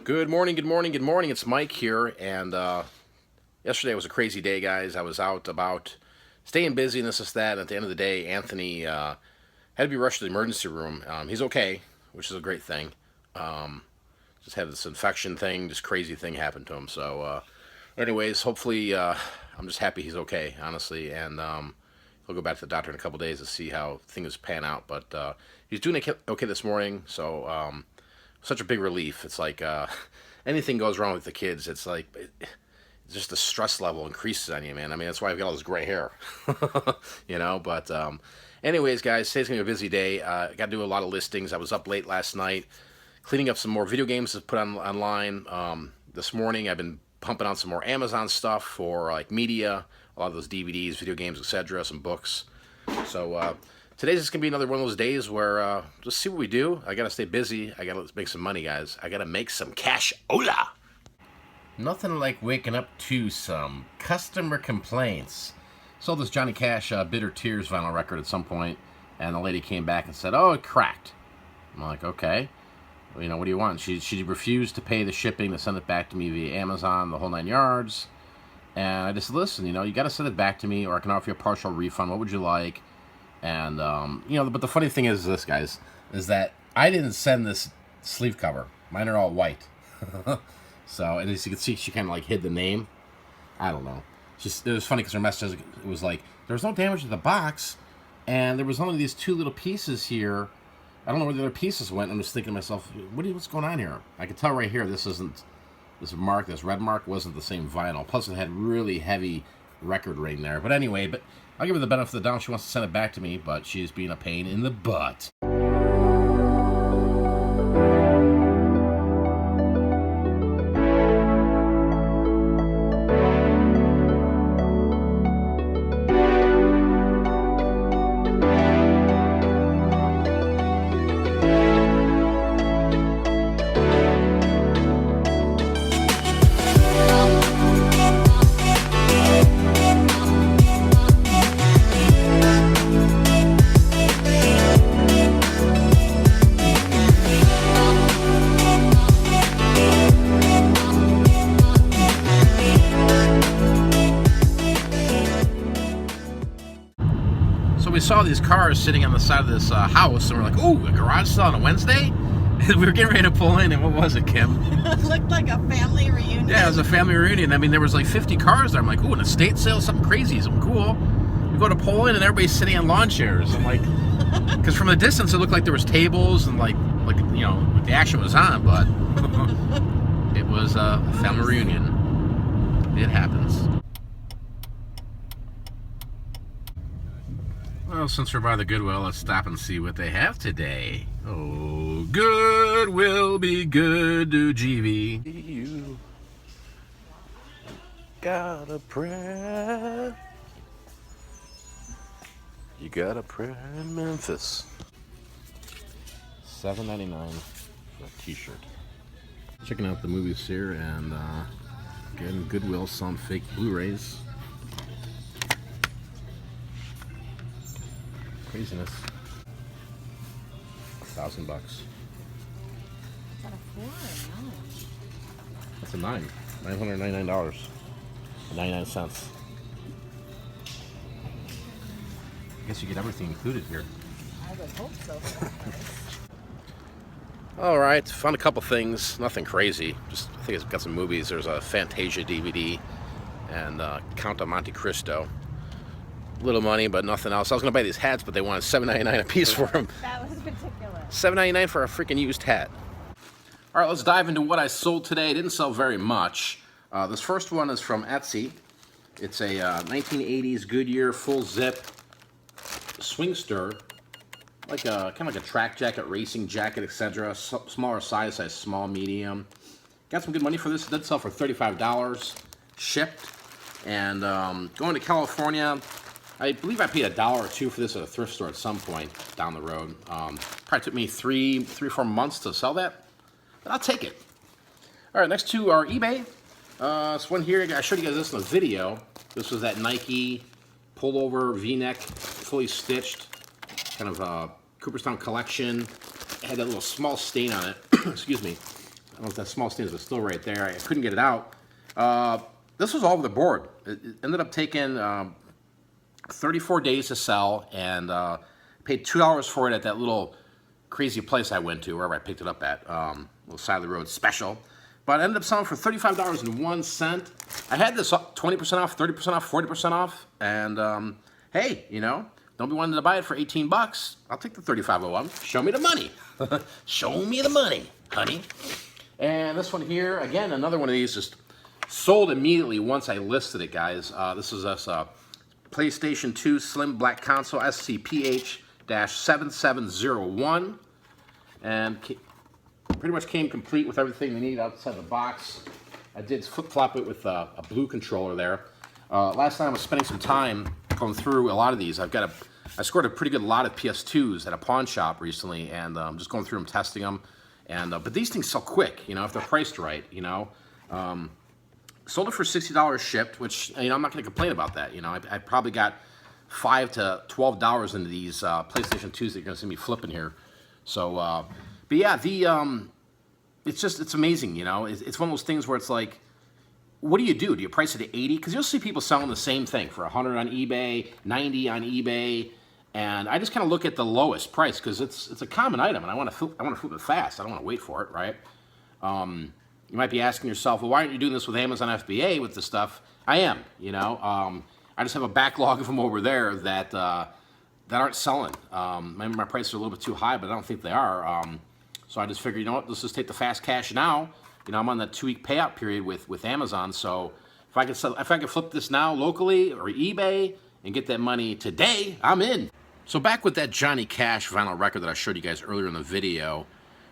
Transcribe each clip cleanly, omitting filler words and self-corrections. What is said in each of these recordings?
Good morning, good morning, good morning. It's Mike here, and yesterday was a crazy day, guys. I was out about staying busy and this, that, and at the end of the day, Anthony had to be rushed to the emergency room. He's okay, which is a great thing. Just had this infection thing, this crazy thing happened to him. So, anyways, hopefully, I'm just happy he's okay, honestly, and he'll go back to the doctor in a couple days to see how things pan out. But he's doing okay this morning, so such a big relief. It's like anything goes wrong with the kids, it's like just the stress level increases on you, man. I mean, that's why I've got all this gray hair, you know. But anyways, guys, today's gonna be a busy day. Got to do a lot of listings. I was up late last night cleaning up some more video games to put online. This morning, I've been pumping out some more Amazon stuff for like media, a lot of those DVDs, video games, etc., some books. So today's just gonna be another one of those days where just see what we do. I gotta stay busy. I gotta make some money, guys. I gotta make some cash. Hola! Nothing like waking up to some customer complaints. Sold this Johnny Cash Bitter Tears vinyl record at some point, and the lady came back and said, "Oh, it cracked." I'm like, "Okay, well, you know, what do you want?" She refused to pay the shipping to send it back to me via Amazon, the whole 9 yards. And I just said, "Listen, you know, you got to send it back to me, or I can offer you a partial refund. What would you like?" And, you know, but the funny thing is this, guys, is that I didn't send this sleeve cover. Mine are all white. So, and as you can see, she kind of like hid the name. I don't know. It was funny because her message, it was like, there was no damage to the box, and there was only these two little pieces here. I don't know where the other pieces went. I'm just thinking to myself, what's going on here? I can tell right here, this red mark wasn't the same vinyl. Plus, it had really heavy record ring there. But anyway, I'll give her the benefit of the doubt. She wants to send it back to me, but she's being a pain in the butt. We saw these cars sitting on the side of this house, and we're like, "Ooh, a garage sale on a Wednesday?" And we were getting ready to pull in, and what was it, Kim? It looked like a family reunion. Yeah, it was a family reunion. I mean, there was like 50 cars there. I'm like, "Ooh, an estate sale, something crazy, something cool." We go to pull in, and everybody's sitting on lawn chairs. I'm like, because from the distance, it looked like there was tables and like you know, the action was on, but it was a family reunion. It happens. Well, since we're by the Goodwill, let's stop and see what they have today. Oh, Goodwill be good to GV. You got a prayer. You got a prayer in Memphis. $7.99 for a t-shirt. Checking out the movies here, and again, Goodwill selling fake Blu-rays. Craziness. $1,000. Is that a 4 or 9? That's a 9. $999. 99 cents. I guess you get everything included here. I would hope so. Alright, found a couple things. Nothing crazy. Just, I think it's got some movies. There's a Fantasia DVD and Count of Monte Cristo. Little money, but nothing else. I was going to buy these hats, but they wanted $7.99 a piece for them. That was ridiculous. $7.99 for a freaking used hat. All right, let's dive into what I sold today. I didn't sell very much. This first one is from Etsy. It's a 1980s Goodyear full zip swingster, like a kind of like a track jacket, racing jacket, etc. Smaller size small, medium. Got some good money for this. It did sell for $35, shipped. And going to California, I believe I paid $1 or $2 for this at a thrift store at some point down the road. Probably took me three, 4 months to sell that, but I'll take it. All right, next two are eBay. This one here, I showed you guys this in the video. This was that Nike pullover V-neck, fully stitched, kind of Cooperstown collection. It had that little small stain on it. Excuse me. don't know if that small stain is still right there. I couldn't get it out. This was all over the board. It ended up taking 34 days to sell, and paid $2 for it at that little crazy place I went to, wherever I picked it up at, little side of the road special. But I ended up selling for $35.01. I had this 20% off, 30% off, 40% off, and hey, you know, don't be wanting to buy it for 18 bucks. I'll take the 35.01. Show me the money. Show me the money, honey. And this one here, again, another one of these just sold immediately once I listed it, guys. This is us PlayStation 2 Slim Black Console SCPH-7701, and pretty much came complete with everything they need outside the box. I did flip-flop it with a blue controller there. Last time I was spending some time going through a lot of these. I scored a pretty good lot of PS2s at a pawn shop recently, and just going through them, testing them. And but these things sell quick, you know, if they're priced right, you know. Sold it for $60 shipped, which, you know, I'm not going to complain about that. You know, I probably got $5 to $12 into these PlayStation 2s that you're going to see me flipping here. So, but yeah, it's amazing, you know. It's one of those things where it's like, what do? Do you price it at 80? Because you'll see people selling the same thing for 100 on eBay, 90 on eBay, and I just kind of look at the lowest price because it's a common item, and I want to flip it fast. I don't want to wait for it, right? You might be asking yourself, well, why aren't you doing this with Amazon FBA with the stuff? I am, you know. I just have a backlog of them over there that aren't selling. Maybe my prices are a little bit too high, but I don't think they are. So I just figured, you know what, let's just take the fast cash now. You know, I'm on that 2-week payout period with Amazon, so if I could flip this now locally or eBay and get that money today, I'm in. So back with that Johnny Cash vinyl record that I showed you guys earlier in the video,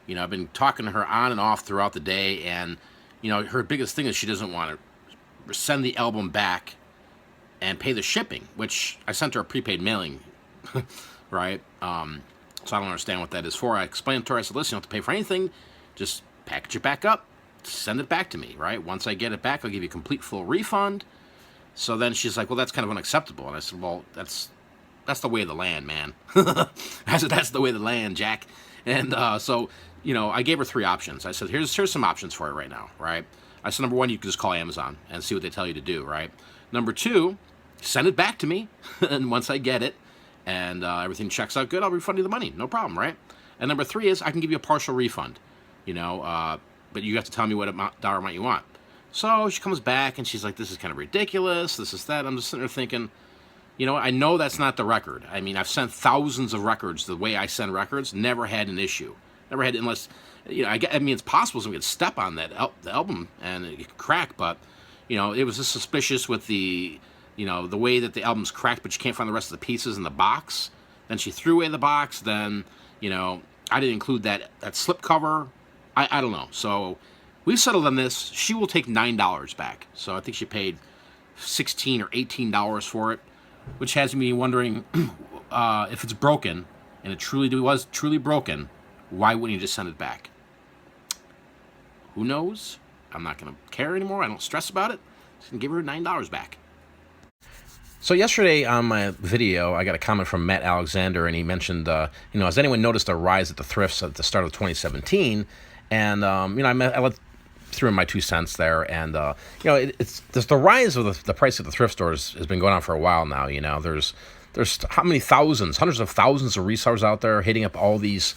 you know, I've been talking to her on and off throughout the day, and, you know, her biggest thing is she doesn't want to send the album back and pay the shipping, which I sent her a prepaid mailing, right? So I don't understand what that is for. I explained to her, I said, listen, you don't have to pay for anything, just package it back up, send it back to me, right? Once I get it back, I'll give you a complete full refund. So then she's like, well, that's kind of unacceptable. And I said, well, that's the way of the land, man. I said, that's the way of the land, Jack. And so, you know, I gave her 3 options. I said, here's some options for it right now, right? I said, number 1, you can just call Amazon and see what they tell you to do, right? Number 2, send it back to me, and once I get it and everything checks out good, I'll refund you the money, no problem, right? And number 3 is I can give you a partial refund, you know, but you have to tell me what dollar amount you want. So she comes back and she's like, this is kind of ridiculous, this is that. I'm just sitting there thinking, you know, I know that's not the record. I mean, I've sent thousands of records the way I send records, never had an issue. Never had, unless, you know, I mean, it's possible someone could step on that the album and it could crack, but, you know, it was just suspicious with the, you know, the way that the album's cracked, but you can't find the rest of the pieces in the box. Then she threw away the box. Then, you know, I didn't include that slip cover. I don't know. So we settled on this. She will take $9 back. So I think she paid $16 or $18 for it, which has me wondering if it's broken, and it was truly broken, why wouldn't you just send it back? Who knows? I'm not going to care anymore. I don't stress about it. Just going to give her $9 back. So yesterday on my video, I got a comment from Matt Alexander, and he mentioned, you know, has anyone noticed a rise at the thrifts at the start of 2017? And, you know, I threw in my 2 cents there, and, you know, it's the rise of the price of the thrift stores has been going on for a while now. You know, there's how many thousands, hundreds of thousands of resellers out there hitting up all these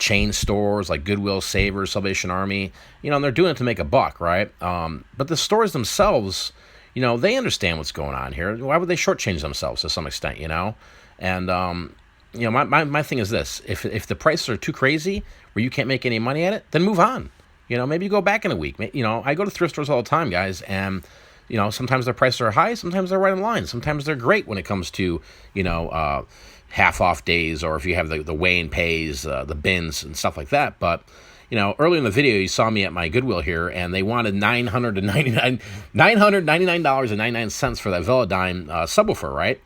chain stores like Goodwill, Savers, Salvation Army, you know, and they're doing it to make a buck, right? But the stores themselves, you know, they understand what's going on here. Why would they shortchange themselves to some extent, you know? And, you know, my thing is this. If the prices are too crazy where you can't make any money at it, then move on. You know, maybe you go back in a week. You know, I go to thrift stores all the time, guys, and, you know, sometimes their prices are high, sometimes they're right in line. Sometimes they're great when it comes to, you know, half-off days, or if you have the weigh and pays, the bins and stuff like that. But, you know, earlier in the video, you saw me at my Goodwill here, and they wanted $999.99 for that Velodyne subwoofer, right?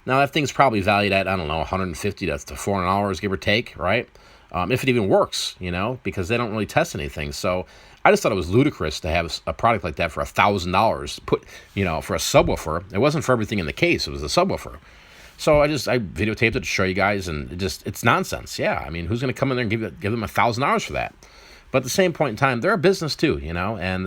Now, that thing's probably valued at, I don't know, $150 to $400, give or take, right? If it even works, you know, because they don't really test anything. So I just thought it was ludicrous to have a product like that for $1,000 put, you know, for a subwoofer. It wasn't for everything in the case. It was a subwoofer. So I videotaped it to show you guys, and it's nonsense. Yeah, I mean, who's going to come in there and give them $1,000 for that? But at the same point in time, they're a business too, you know, and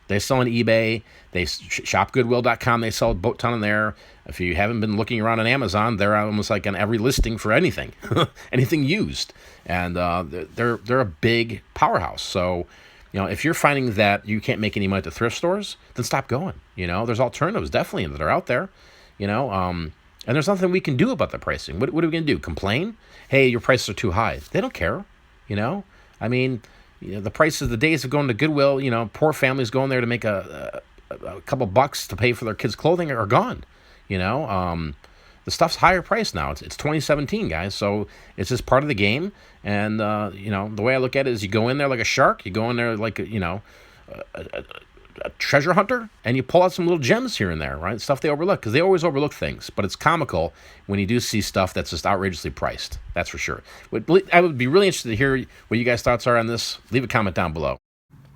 they sell on eBay. They shop Goodwill.com. They sell a boat ton on there. If you haven't been looking around on Amazon, they're almost like on every listing for anything, anything used. And they're a big powerhouse. So, you know, if you're finding that you can't make any money at the thrift stores, then stop going. You know, there's alternatives definitely that are out there. You know, and there's nothing we can do about the pricing. What are we going to do? Complain? Hey, your prices are too high. They don't care. You know, I mean, you know, the prices, the days of going to Goodwill, you know, poor families going there to make a couple bucks to pay for their kids' clothing are gone. You know, the stuff's higher priced now. It's 2017, guys, so it's just part of the game. And you know, the way I look at it is, you go in there like a shark. You go in there like a treasure hunter, and you pull out some little gems here and there, right? Stuff they overlook, because they always overlook things. But it's comical when you do see stuff that's just outrageously priced. That's for sure. I would be really interested to hear what you guys' thoughts are on this. Leave a comment down below.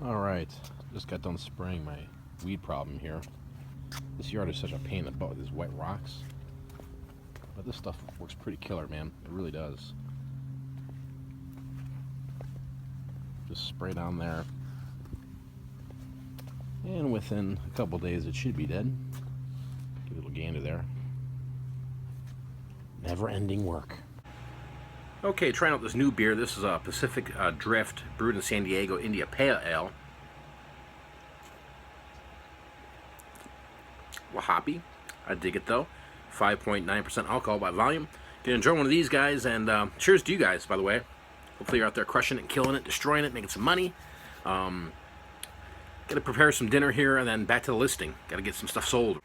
All right, just got done spraying my weed problem here. This yard is such a pain in the butt with these wet rocks. But this stuff works pretty killer, man. It really does. Just spray down there. And within a couple days, it should be dead. Give it a little gander there. Never-ending work. Okay, trying out this new beer. This is a Pacific Drift, brewed in San Diego, India Pale Ale. A little hoppy. I dig it though. 5.9% alcohol by volume. Gonna enjoy one of these guys, and cheers to you guys, by the way. Hopefully you're out there crushing it and killing it, destroying it, making some money. Gotta prepare some dinner here, and then back to the listing. Gotta get some stuff sold.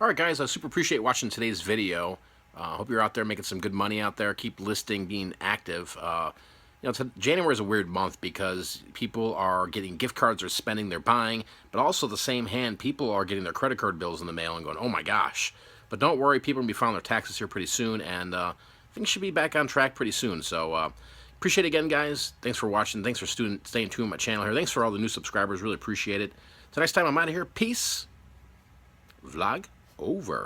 Alright guys, I super appreciate watching today's video. Hope you're out there making some good money out there. Keep listing, being active. You know, January is a weird month because people are getting gift cards or spending, they're buying, but also the same hand, people are getting their credit card bills in the mail and going, oh my gosh. But don't worry, people are going to be filing their taxes here pretty soon, and things should be back on track pretty soon. So appreciate it again, guys. Thanks for watching. Thanks for staying tuned with my channel here. Thanks for all the new subscribers. Really appreciate it. So next time I'm out of here, peace. Vlog over.